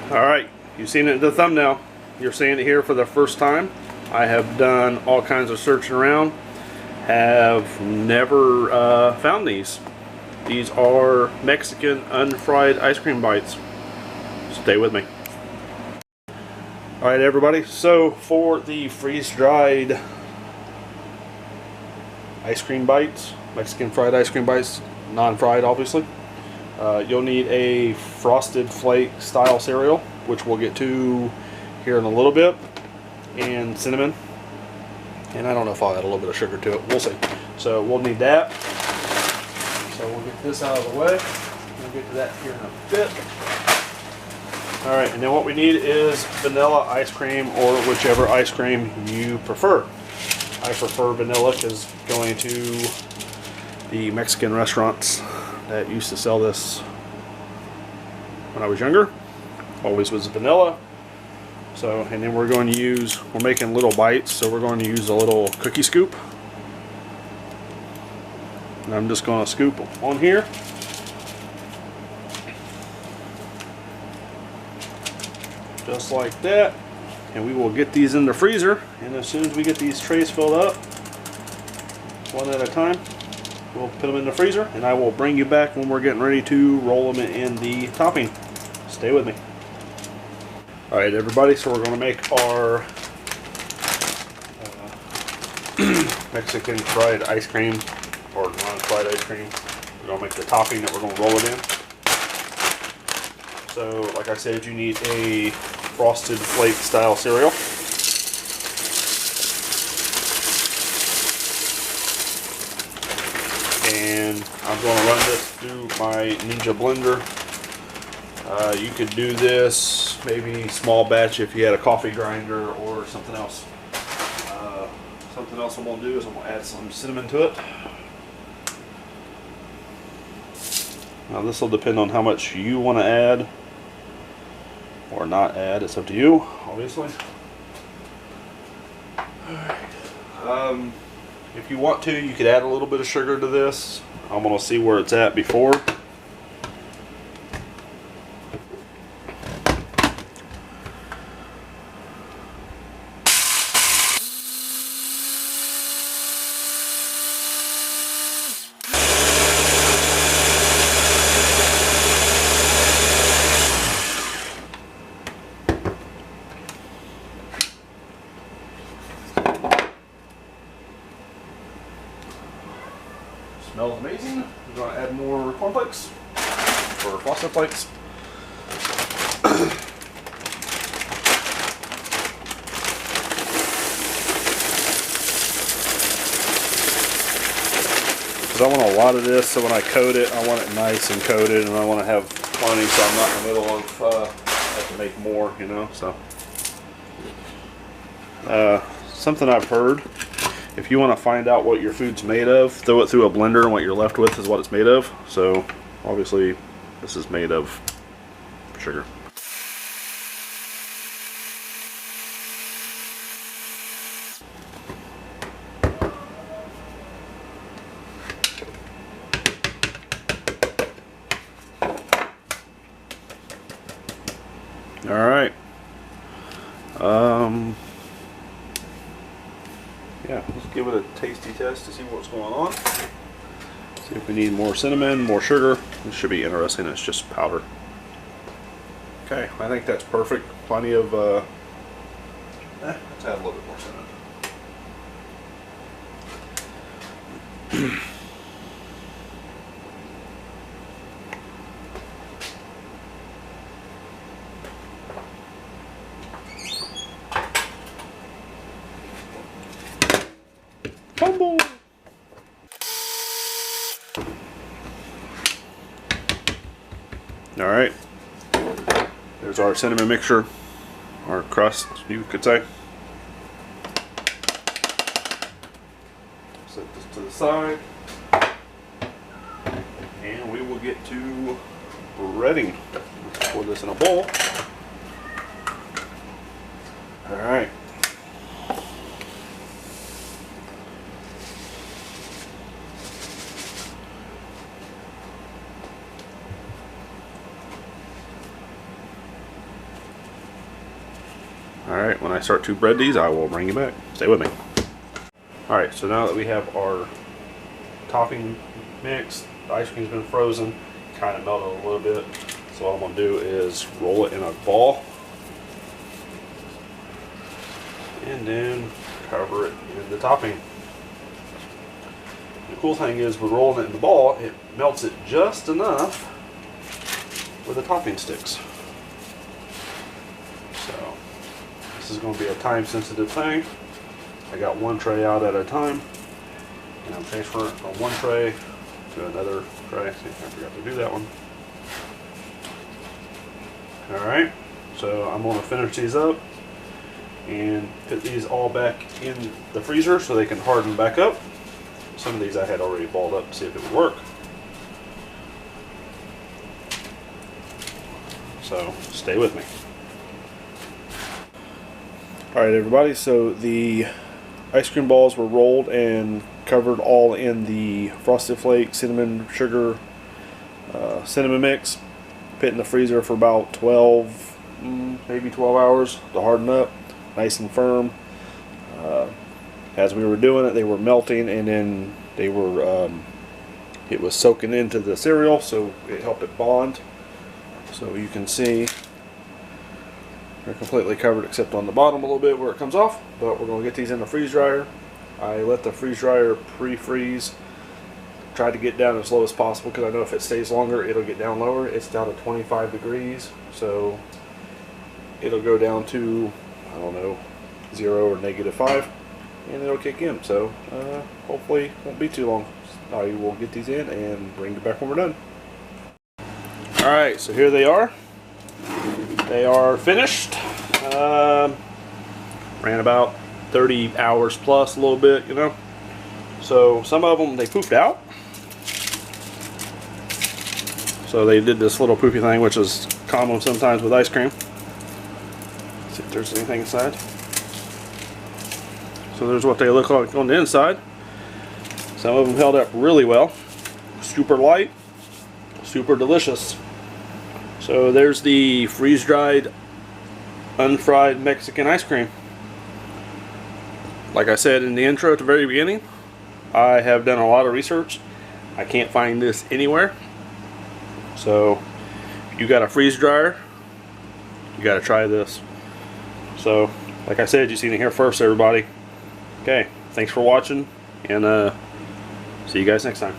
Alright, you've seen it in the thumbnail. You're seeing it here for the first time. I have done all kinds of searching around. Have never found these. These are Mexican unfried ice cream bites. Stay with me. Alright everybody, so for the freeze-dried ice cream bites, Mexican fried ice cream bites, non-fried obviously, you'll need a Frosted Flake style cereal, which we'll get to here in a little bit, and cinnamon, and I don't know if I'll add a little bit of sugar to it, we'll see. So we'll need that. So we'll get this out of the way. We'll get to that here in a bit. Alright, and then what we need is vanilla ice cream, or whichever ice cream you prefer. I prefer vanilla because going to the Mexican restaurants that used to sell this when I was younger, always was vanilla. So, and then we're going to use, we're making little bites, so we're going to use a little cookie scoop. And I'm just going to scoop on here. Just like that. And we will get these in the freezer, and as soon as we get these trays filled up, one at a time, we'll put them in the freezer, and I will bring you back when we're getting ready to roll them in the topping. Stay with me. Alright everybody, so we're going to make our Mexican fried ice cream, or non-fried ice cream. We're going to make the topping that we're going to roll it in. So, like I said, you need a Frosted Flake style cereal. And I'm going to run this through my Ninja blender. You could do this maybe small batch if you had a coffee grinder or something else. Something else I'm going to do is I'm going to add some cinnamon to it. Now this will depend on how much you want to add or not add. It's up to you, obviously. Alright. If you want to, you could add a little bit of sugar to this. I'm going to see where it's at before. Smells amazing. We're going to add more cornflakes, or Frosted Flakes. Because I want a lot of this, so when I coat it, I want it nice and coated, and I want to have plenty, so I'm not in the middle of have to make more, you know. So something I've heard. If you want to find out what your food's made of, throw it through a blender, and what you're left with is what it's made of. So, obviously, this is made of sugar. Alright. Yeah, let's give it a tasty test to see what's going on. See if we need more cinnamon, more sugar. This should be interesting. It's just powder. Okay, I think that's perfect. Plenty of, let's add a little bit more cinnamon. Combo! Alright, there's our cinnamon mixture, our crust, you could say. Set this to the side, and we will get to breading. Let's pour this in a bowl. Alright. Alright, when I start to bread these, I will bring you back. Stay with me. Alright, so now that we have our topping mixed, the ice cream's been frozen, kind of melted a little bit. So what I'm going to do is roll it in a ball and then cover it in the topping. The cool thing is with rolling it in the ball, it melts it just enough where the topping sticks. So this is going to be a time sensitive thing. I got one tray out at a time and I'm transferring it from one tray to another tray. See, I forgot to do that one. Alright, so I'm going to finish these up and put these all back in the freezer so they can harden back up. Some of these I had already balled up to see if it would work. So stay with me. Alright everybody, so the ice cream balls were rolled and covered all in the Frosted Flake cinnamon sugar cinnamon mix. Put in the freezer for about 12, maybe 12 hours to harden up, nice and firm. As we were doing it, they were melting, and then they were it was soaking into the cereal, so it helped it bond. So you can see they're completely covered except on the bottom a little bit where it comes off. But we're going to get these in the freeze dryer. I let the freeze dryer pre-freeze. Tried to get down as low as possible because I know if it stays longer it'll get down lower. It's down to 25 degrees, so it'll go down to, I don't know, 0 or -5 and it'll kick in. So hopefully it won't be too long. I will get these in and bring it back when we're done. Alright, so here they are. They are finished. Ran about 30 hours plus, a little bit, you know. So some of them they pooped out. So they did this little poopy thing, which is common sometimes with ice cream. Let's see if there's anything inside. So there's what they look like on the inside. Some of them held up really well. Super light, super delicious. So there's the freeze-dried, unfried Mexican ice cream. Like I said in the intro at the very beginning, I have done a lot of research. I can't find this anywhere. So if you got a freeze dryer, you got to try this. So like I said, you seen it here first, everybody. Okay, thanks for watching, and see you guys next time.